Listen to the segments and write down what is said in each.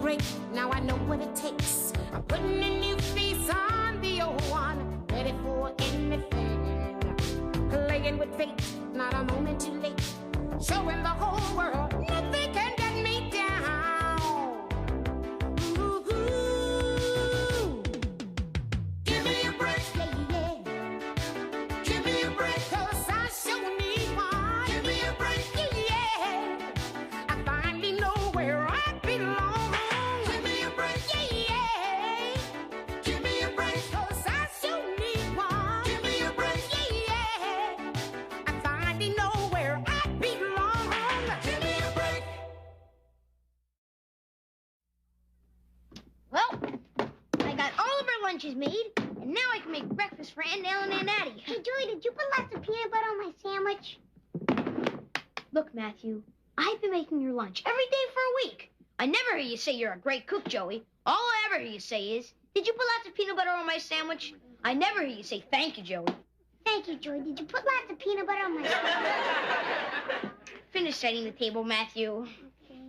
break, now I know what it takes. I'm putting a new face on the old one, ready for anything. Playing with fate, not a moment too late. Showing the whole world nothing can get me down. Ooh, give me a break, yeah, yeah. Give me a break, 'cause I sure need one. Give me a break, yeah. I finally know where I belong. Give me a break, yeah. Give me a break, 'cause I sure need one. Give me a break, yeah. I finally know where I belong. Give me a break. Well, I got all of our lunches made, and now I can make breakfast for Aunt Nell and Aunt Addie. Hey, Joey, did you put lots of peanut butter on my sandwich? Look, Matthew, I've been making your lunch every day for a week. I never hear you say you're a great cook, Joey. All I ever hear you say is, did you put lots of peanut butter on my sandwich? I never hear you say thank you, Joey. Thank you, Joey. Did you put lots of peanut butter on my sandwich? Finish setting the table, Matthew. Okay.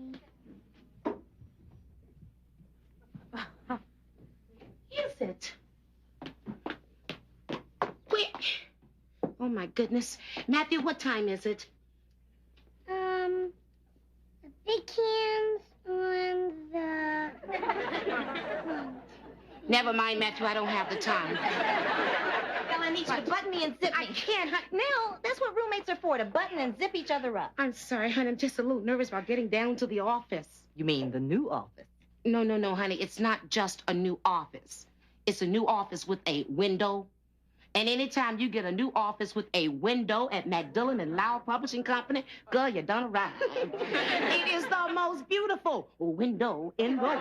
Is it? Wait. Oh, my goodness. Matthew, what time is it? The big cans on the... Never mind, Matthew. I don't have the time. Well, I need you to button me and zip me. I can't, hon. Nell, that's what roommates are for, to button and zip each other up. I'm sorry, honey. I'm just a little nervous about getting down to the office. You mean the new office? No, honey. It's not just a new office. It's a new office with a window. And anytime you get a new office with a window at McDillon and Lau Publishing Company, girl, you done right. It is the most beautiful window in the world.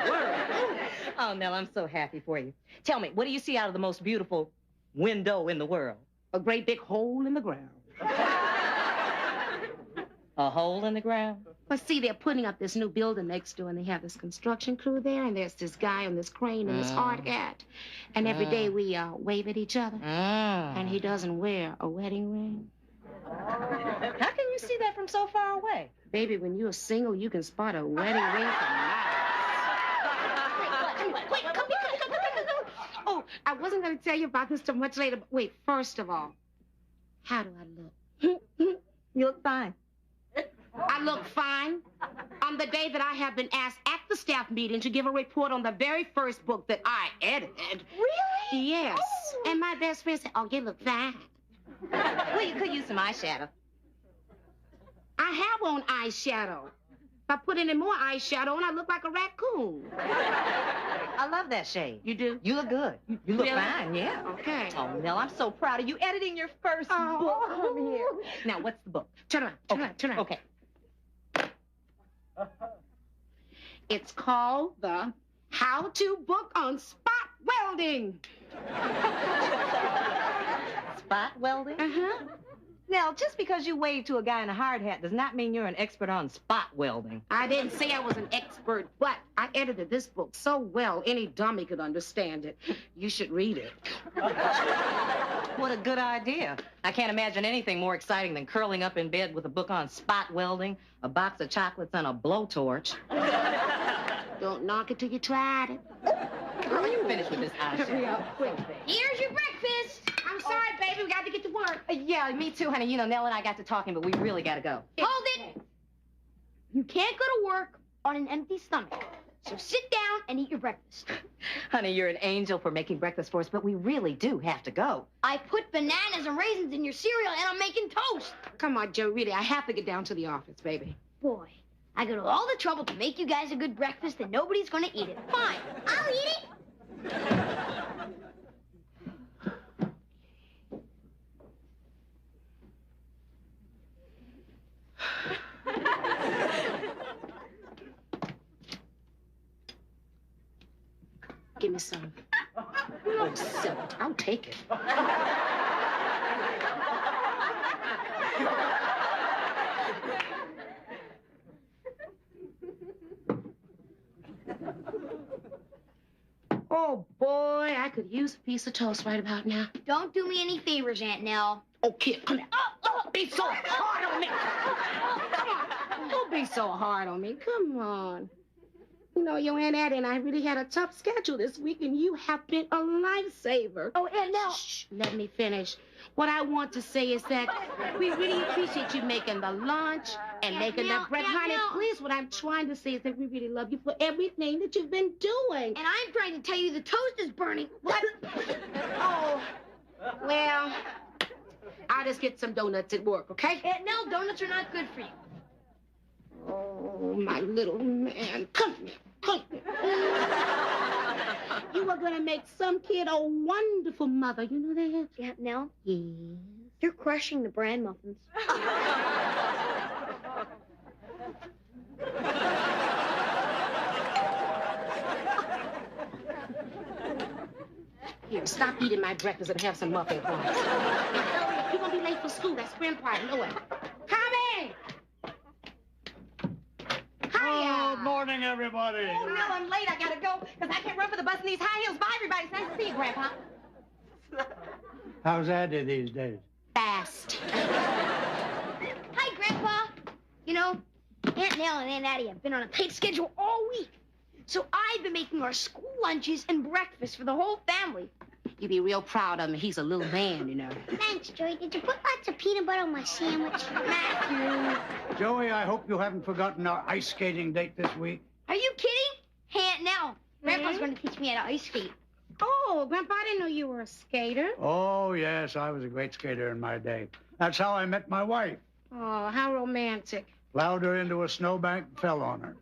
Oh, Nell, I'm so happy for you. Tell me, what do you see out of the most beautiful window in the world? A great big hole in the ground. A hole in the ground? Well, see, they're putting up this new building next door, and they have this construction crew there, and there's this guy on this crane and this hard hat. And every day we wave at each other, and he doesn't wear a wedding ring. How can you see that from so far away? Baby, when you're single, you can spot a wedding ring for miles. Wait, come here. Oh, I wasn't going to tell you about this till much later, but wait, first of all, how do I look? You look fine. I look fine on the day that I have been asked at the staff meeting to give a report on the very first book that I edited. Really? Yes. Oh. And my best friend said, oh, you look fine. Well, you could use some eyeshadow. I have on eyeshadow. If I put any more eyeshadow on, I look like a raccoon. I love that shade. You do? You look good. You look Really? fine, yeah. Okay. Oh, Nell, I'm so proud of you editing your first book. Come here. Now, what's the book? Turn around. Turn around. Okay. It's called the How-To Book on Spot Welding. Spot welding? Uh-huh. Now, just because you wave to a guy in a hard hat does not mean you're an expert on spot welding. I didn't say I was an expert, but I edited this book so well any dummy could understand it. You should read it. What a good idea. I can't imagine anything more exciting than curling up in bed with a book on spot welding, a box of chocolates, and a blowtorch. Don't knock it till you tried it. Girl, you finish with this eyeshadow. Here's your breakfast. I'm sorry, baby. We got to get to work. Yeah, me too, honey. You know, Nell and I got to talking, but we really got to go. Hold it. You can't go to work on an empty stomach. So sit down and eat your breakfast. Honey, you're an angel for making breakfast for us, but we really do have to go. I put bananas and raisins in your cereal, and I'm making toast. Come on, Joe. Really, I have to get down to the office, baby. Boy, I go to all the trouble to make you guys a good breakfast, and nobody's going to eat it. Fine, I'll eat it. Give me some. Oh, silk. I'll take it. Oh, boy, I could use a piece of toast right about now. Don't do me any favors, Aunt Nell. Oh, kid, come here. Don't be so hard on me. Come on. Don't be so hard on me. Come on. You know, your Aunt Addie and I really had a tough schedule this week, and you have been a lifesaver. Oh, Aunt Nell. Shh, let me finish. What I want to say is that we really appreciate you making the lunch and making the bread. Honey, please, what I'm trying to say is that we really love you for everything that you've been doing. And I'm trying to tell you the toast is burning. What? Oh, well, I'll just get some donuts at work, okay? Aunt Nell, donuts are not good for you. Oh, my little man. Come here. Come here. You are going to make some kid a wonderful mother. You know that? Aunt Nell, Yes. you're crushing the bran muffins. Here, stop eating my breakfast and have some muffin crumbs. Hurry, you're going to be late for school. That's Grandpa. I know it. Coming! Hiya! Good morning, everybody. Oh, no, I'm late. I gotta go because I can't run for the bus in these high heels. Bye, everybody. It's nice to see you, Grandpa. How's Addie these days? Fast. Hi, Grandpa. You know, Aunt Nell and Aunt Addie have been on a tight schedule all week. So I've been making our school lunches and breakfast for the whole family. You'd be real proud of him. He's a little man, you know. Thanks, Joey. Did you put lots of peanut butter on my sandwich? Matthew. Joey, I hope you haven't forgotten our ice skating date this week. Are you kidding? Hey, Aunt Nell. Grandpa's going to teach me how to ice skate. Oh, Grandpa, I didn't know you were a skater. Oh, yes, I was a great skater in my day. That's how I met my wife. Oh, how romantic. Plowed her into a snowbank and fell on her.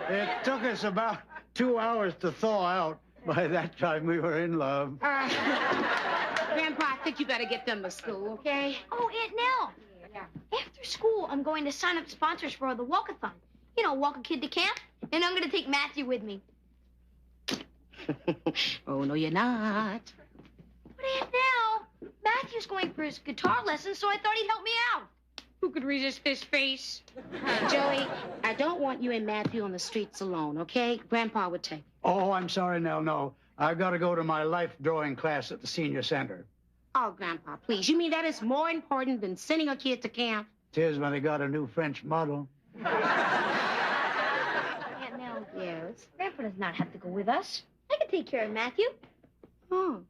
It took us about 2 hours to thaw out. By that time, we were in love. Grandpa, I think you better get them to school, okay? Oh, Aunt Nell. After school, I'm going to sign up sponsors for the walkathon. You know, walk a kid to camp. And I'm going to take Matthew with me. Oh, no, you're not. But Aunt Nell, Matthew's going for his guitar lesson, so I thought he'd help me out. Who could resist this face? Joey, I don't want you and Matthew on the streets alone, okay? Grandpa would take you. Oh, I'm sorry, Nell, no. I've got to go to my life drawing class at the senior center. Oh, Grandpa, please. You mean that is more important than sending a kid to camp? Tis when they got a new French model. Aunt Nell, Yes. Grandpa does not have to go with us. I can take care of Matthew. Oh.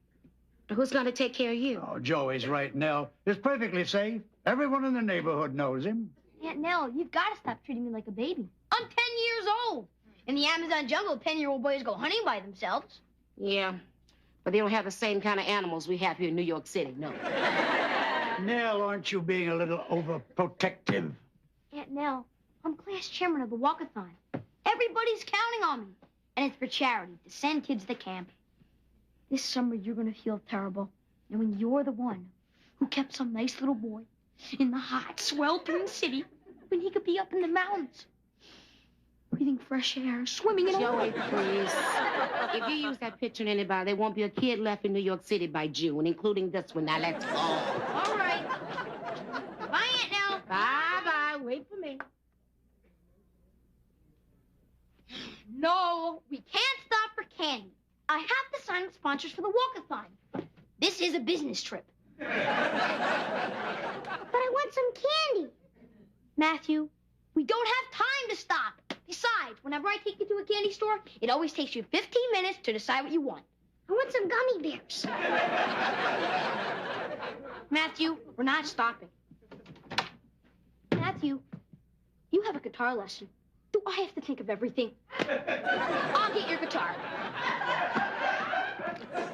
Who's going to take care of you? Oh, Joey's right, Nell. It's perfectly safe. Everyone in the neighborhood knows him. Aunt Nell, you've got to stop treating me like a baby. I'm 10 years old. In the Amazon jungle, 10-year-old boys go hunting by themselves. Yeah, but they don't have the same kind of animals we have here in New York City, no. Nell, aren't you being a little overprotective? Aunt Nell, I'm class chairman of the walkathon. Everybody's counting on me. And it's for charity, to send kids to camp. This summer, you're going to feel terrible, knowing you're the one who kept some nice little boy in the hot, sweltering city when he could be up in the mountains, breathing fresh air, swimming in a Joey, lake. please. If you use that picture on anybody, there won't be a kid left in New York City by June, including this one. Now, let's go. All right. Bye, Aunt Nell. Bye-bye. Wait for me. No, we can't stop for candy. I have to sign up sponsors for the walkathon. This is a business trip. But I want some candy. Matthew, we don't have time to stop. Besides, whenever I take you to a candy store, it always takes you 15 minutes to decide what you want. I want some gummy bears. Matthew, we're not stopping. Matthew, you have a guitar lesson. Do I have to think of everything? I'll get your guitar.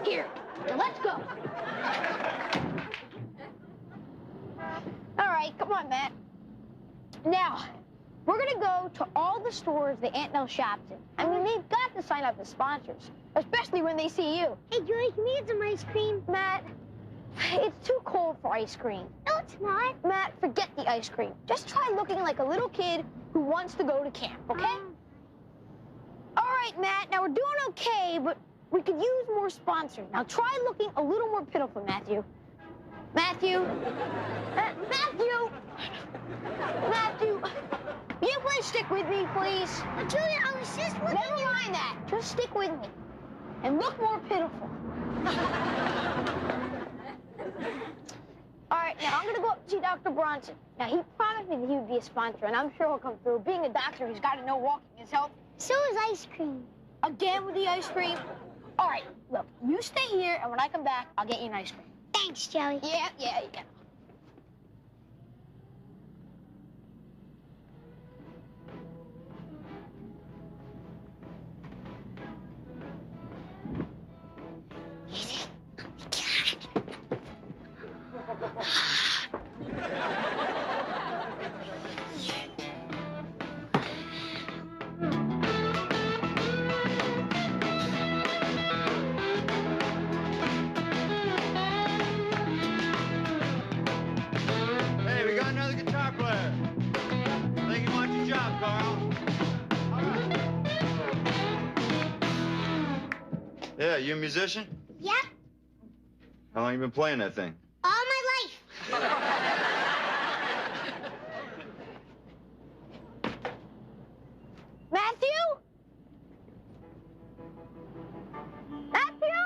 Here, now let's go. All right, come on, Matt. Now, we're going to go to all the stores that Aunt Nell shops in. I mean, they've got to sign up as sponsors, especially when they see you. Hey, Joey, can we get some ice cream? Matt, it's too cold for ice cream. No, it's not. Matt, forget the ice cream. Just try looking like a little kid who wants to go to camp, okay? All right, Matt, now we're doing okay, but we could use more sponsors. Now try looking a little more pitiful, Matthew. Matthew? Matthew! Matthew! You please stick with me, please. But Julia, I was just looking. Never mind that. Just stick with me. And look more pitiful. All right, now I'm going to go up to see Dr. Bronson. Now, he promised me that he would be a sponsor, and I'm sure he'll come through. Being a doctor, he's got to know walking is health. So is ice cream. Again with the ice cream. All right, look, you stay here, and when I come back, I'll get you an ice cream. Thanks, Joey. Yeah. Hey, we got another guitar player. Think you want your job, Carl? Yeah, you a musician? Yep, How long you been playing that thing? all my life. Matthew? Matthew?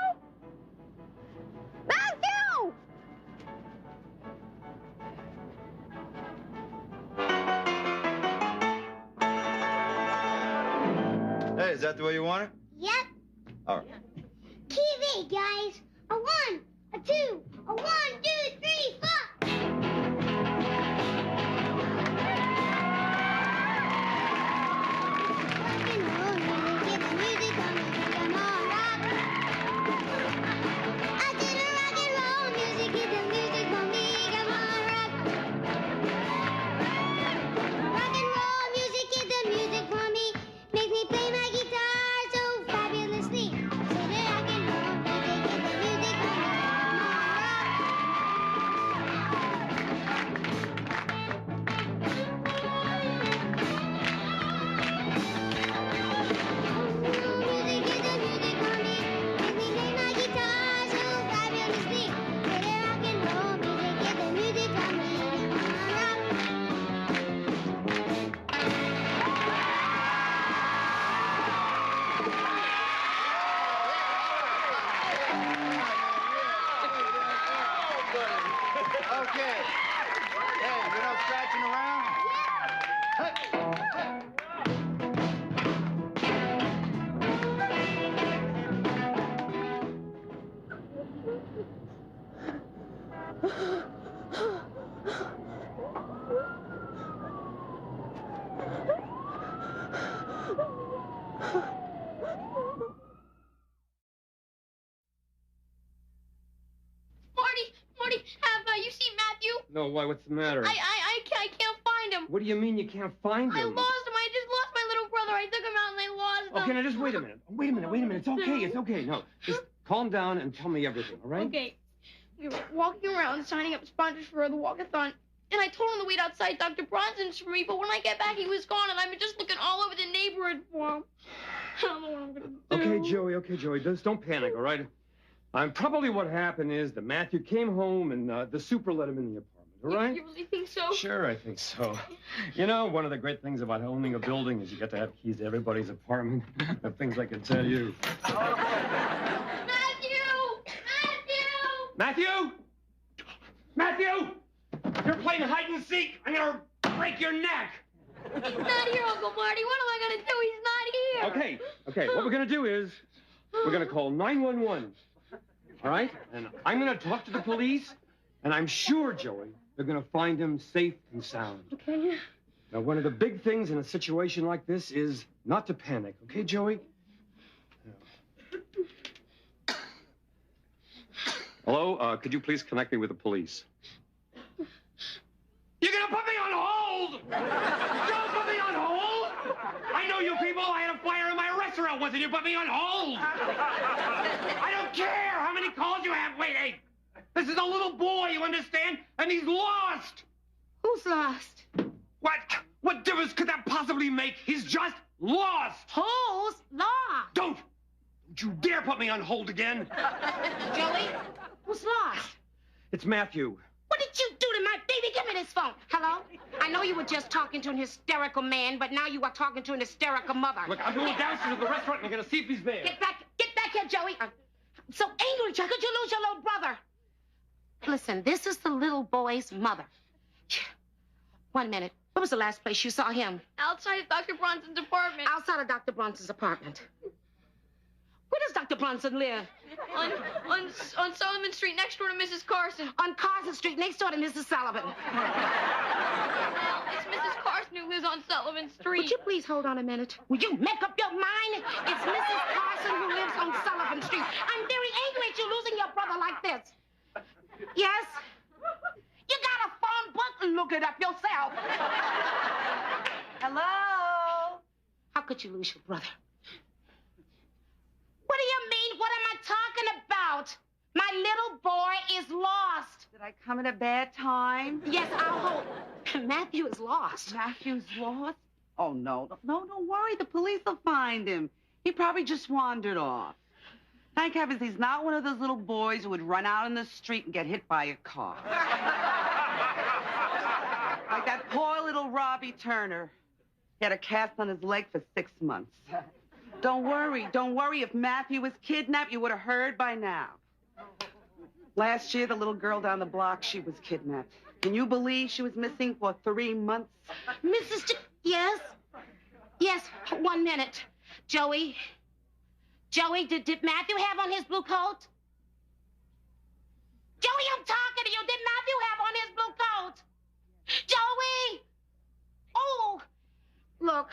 Matthew! Hey, is that the way you want it? Yep. All right. TV, guys. A 1, a 2, a 1, 2, 3, 4. Rock and roll music, get the music on me, come on, rock. I did a rock and roll music, get the music on me, come on, rock. Rock and roll music, get the music for me, make me play my guitar so fabulously. So that I can roll music, get the music on me, come Okay. Hey, you know scratching around? Marty, have you seen Matthew? No, why? What's the matter? I can't find him. What do you mean you can't find I him? lost him. I just lost my little brother. I took him out and I lost him. Okay, now just wait a minute. Wait a minute. It's okay. It's okay. No, just calm down and tell me everything, all right? Okay. We were walking around signing up sponsors for the walkathon, and I told him to wait outside Dr. Bronson's for me, but when I get back, he was gone, and I'm just looking all over the neighborhood for him. I don't know what I'm going to do. Okay, Joey. Just don't panic, all right? Probably what happened is that Matthew came home and the super let him in the apartment, all right? You really think so? Sure, I think so. You know, one of the great things about owning a building is you get to have keys to everybody's apartment. The things I could tell you. Matthew! You're playing hide and seek. I'm gonna break your neck. He's not here, Uncle Marty. What am I going to do? He's not here. Okay. What we're gonna do is we're gonna call 911. All right? And I'm gonna talk to the police, and I'm sure, Joey, they're gonna find him safe and sound. Okay. Now, one of the big things in a situation like this is not to panic. Okay, Joey? Hello, could you please connect me with the police? You're gonna put me on hold! Don't put me on hold! I know you people. I had a fire in my restaurant once and you put me on hold! I don't care how many calls you have. Wait, hey. This is a little boy, you understand? And he's lost! Who's lost? What? What difference could that possibly make? He's just lost! Who's lost? Don't you dare put me on hold again! Joey, who's lost? It's Matthew. What did you do to my baby? Give me this phone. Hello? I know you were just talking to an hysterical man, but now you are talking to an hysterical mother. Look, I'm going downstairs to the restaurant and I'm gonna see if he's there. Get back here, Joey. I'm so angry. How could you lose your little brother? Listen, this is the little boy's mother. 1 minute. What was the last place you saw him? Outside of Dr. Bronson's apartment. Outside of Dr. Bronson's apartment. Where does Dr. Bronson live? On Solomon Street, next door to Mrs. Carson. On Carson Street, next door to Mrs. Sullivan. Well, it's Mrs. Carson who lives on Sullivan Street. Would you please hold on a minute? Will you make up your mind? It's Mrs. Carson who lives on Sullivan Street. I'm very angry at you losing your brother like this. Yes? You got a phone book? Look it up yourself. Hello? How could you lose your brother? What do you mean? What am I talking about? My little boy is lost. Did I come at a bad time? Yes, I'll hold. Matthew is lost. Matthew's lost? Oh, no, don't worry. The police will find him. He probably just wandered off. Thank heavens he's not one of those little boys who would run out in the street and get hit by a car. Like that poor little Robbie Turner. He had a cast on his leg for 6 months. Don't worry. If Matthew was kidnapped, you would have heard by now. Last year, the little girl down the block, she was kidnapped. Can you believe she was missing for 3 months? Yes? Yes, 1 minute. Joey, did Matthew have on his blue coat? Joey, I'm talking to you. Did Matthew have on his blue coat? Joey! Oh, look.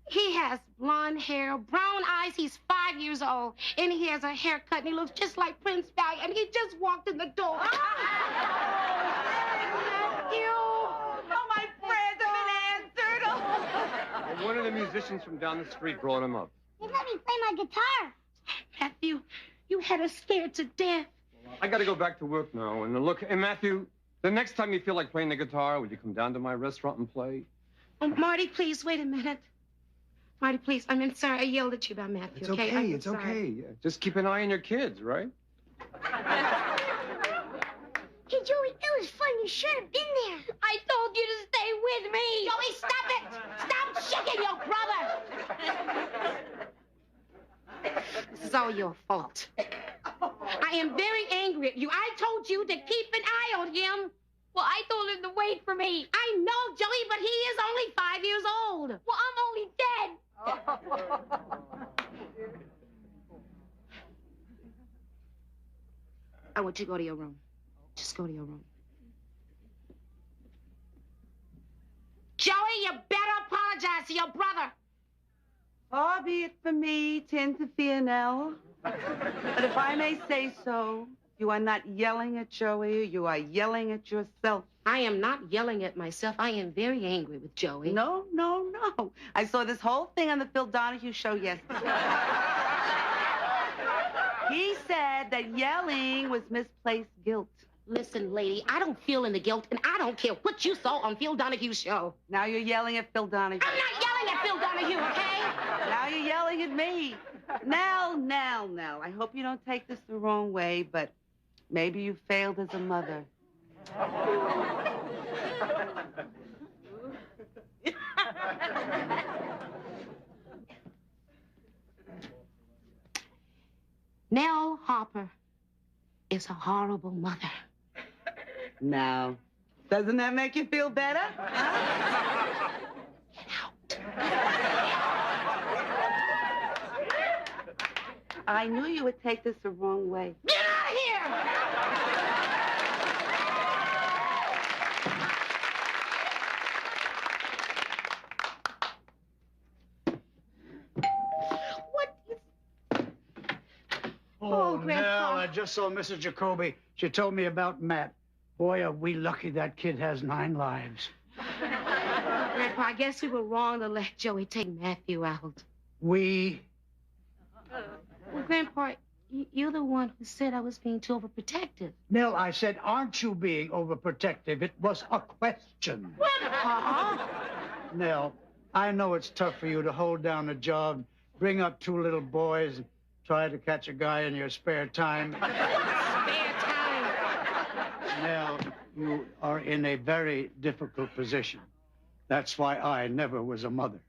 He has blonde hair, brown eyes. He's 5 years old. And he has a haircut, and he looks just like Prince Valiant. And he just walked in the door. Matthew! Oh, my prayers have been answered. Well, one of the musicians from down the street brought him up. He let me play my guitar. Matthew, you had us scared to death. I got to go back to work now. And look, hey, Matthew, the next time you feel like playing the guitar, would you come down to my restaurant and play? Oh, Marty, please, wait a minute. Marty, please, I'm sorry. I yelled at you about Matthew, It's okay? okay, it's okay. Yeah, just keep an eye on your kids, right? Hey, Joey, it was fun. You should have been there. I told you to stay with me. Joey, stop it! Stop shaking your brother! This is all your fault. I am very angry at you. I told you to keep an eye on him. Well, I told him to wait for me. I know, Joey, but he is only 5 years old. Well, I'm only dead. I want you to go to your room. Just go to your room. Joey, you better apologize to your brother. Far be it from me to interfere now. But if I may say so, you are not yelling at Joey, you are yelling at yourself. I am not yelling at myself. I am very angry with Joey. No. I saw this whole thing on the Phil Donahue show yesterday. He said that yelling was misplaced guilt. Listen, lady, I don't feel any guilt, and I don't care what you saw on Phil Donahue's show. Now you're yelling at Phil Donahue. I'm not yelling at Phil Donahue, okay? Now you're yelling at me. Now. I hope you don't take this the wrong way, but maybe you failed as a mother. Nell Harper is a horrible mother. Now, doesn't that make you feel better? Huh? Get out. I knew you would take this the wrong way. Get out of here! Oh, Grandpa. Nell, I just saw Mrs. Jacoby. She told me about Matt. Boy, are we lucky that kid has 9 lives. Grandpa, I guess we were wrong to let Joey take Matthew out. We... Well, Grandpa, you're the one who said I was being too overprotective. Nell, I said, aren't you being overprotective? It was a question. What? Nell, I know it's tough for you to hold down a job, bring up 2 little boys, and try to catch a guy in your spare time. Spare time. Nell, you are in a very difficult position. That's why I never was a mother.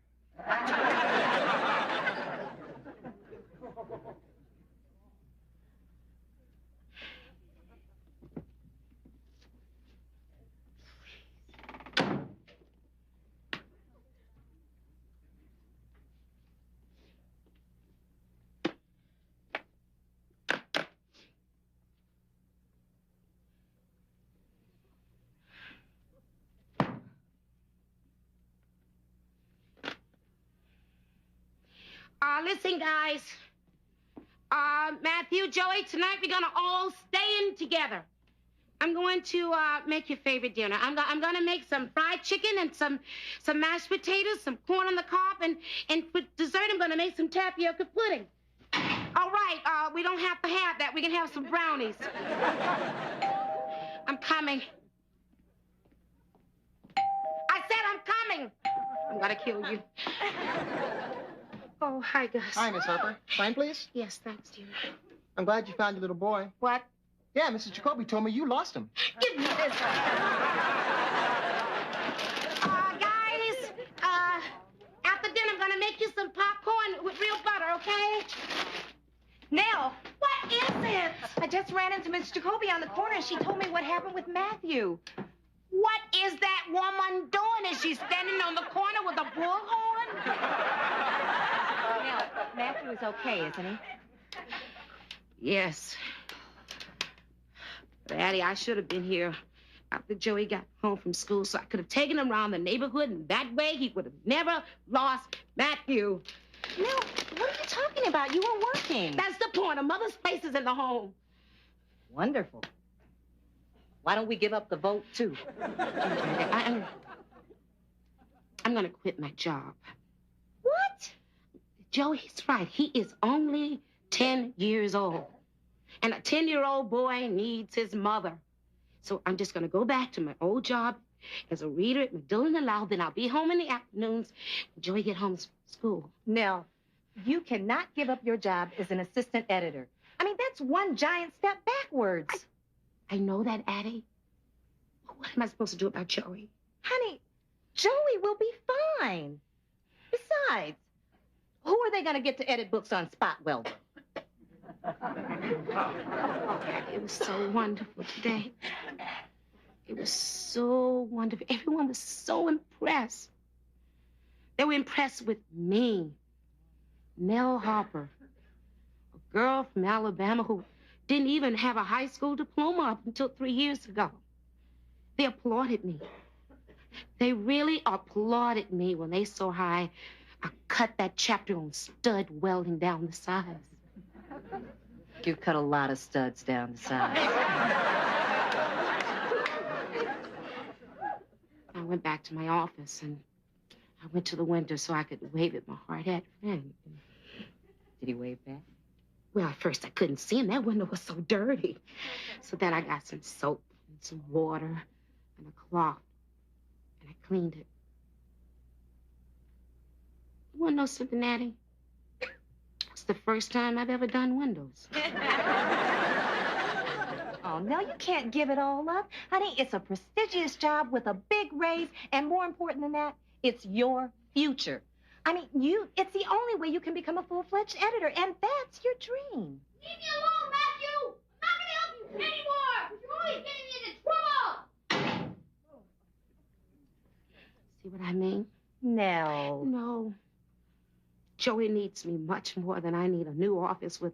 Listen, guys. Matthew, Joey, tonight we're gonna all stay in together. I'm going to make your favorite dinner. I'm gonna make some fried chicken and some mashed potatoes, some corn on the cob, and for dessert I'm gonna make some tapioca pudding. All right, we don't have to have that. We can have some brownies. I'm coming. I said I'm coming. I'm gonna kill you. Oh, hi, Gus. Hi, Miss Harper. Sign, please. Yes, thanks, dear. I'm glad you found your little boy. What? Yeah, Mrs. Jacoby told me you lost him. Give me this. Guys, after dinner, I'm gonna make you some popcorn with real butter, okay? Nell, What is it? I just ran into Miss Jacoby on the corner and she told me what happened with Matthew. What is that woman doing? Is she standing on the corner with a bullhorn? Nell, Matthew is okay, isn't he? Yes. Daddy, I should have been here after Joey got home from school so I could have taken him around the neighborhood, and that way he would have never lost Matthew. Nell, what are you talking about? You were working. That's the point. A mother's place is in the home. Wonderful. Why don't we give up the vote, too? I'm going to quit my job. What? Joey's right. He is only 10 years old. And a 10-year-old boy needs his mother. So I'm just going to go back to my old job as a reader at Medill and Lau. Then I'll be home in the afternoons when Joey get home from school. Nell, you cannot give up your job as an assistant editor. I mean, that's one giant step backwards. I know that, Addie. What am I supposed to do about Joey? Honey, Joey will be fine. Besides, who are they going to get to edit books on spot welding? It was so wonderful today. It was so wonderful. Everyone was so impressed. They were impressed with me, Nell Harper, a girl from Alabama who didn't even have a high school diploma up until 3 years ago. They applauded me. They really applauded me when they saw how I cut that chapter on stud welding down the sides. You cut a lot of studs down the side. I went back to my office and I went to the window so I could wave at my hard-hat friend. Did he wave back? Well, at first I couldn't see him. That window was so dirty. So then I got some soap and some water and a cloth and I cleaned it. You want to know something, Addie? It's the first time I've ever done windows. Oh, no, you can't give it all up. Honey, it's a prestigious job with a big raise, and more important than that, it's your future. I mean, it's the only way you can become a full-fledged editor, and that's your dream. Leave me alone, Matthew! I'm not gonna help you anymore! You're always getting me into trouble! See what I mean? No. No. Joey needs me much more than I need a new office with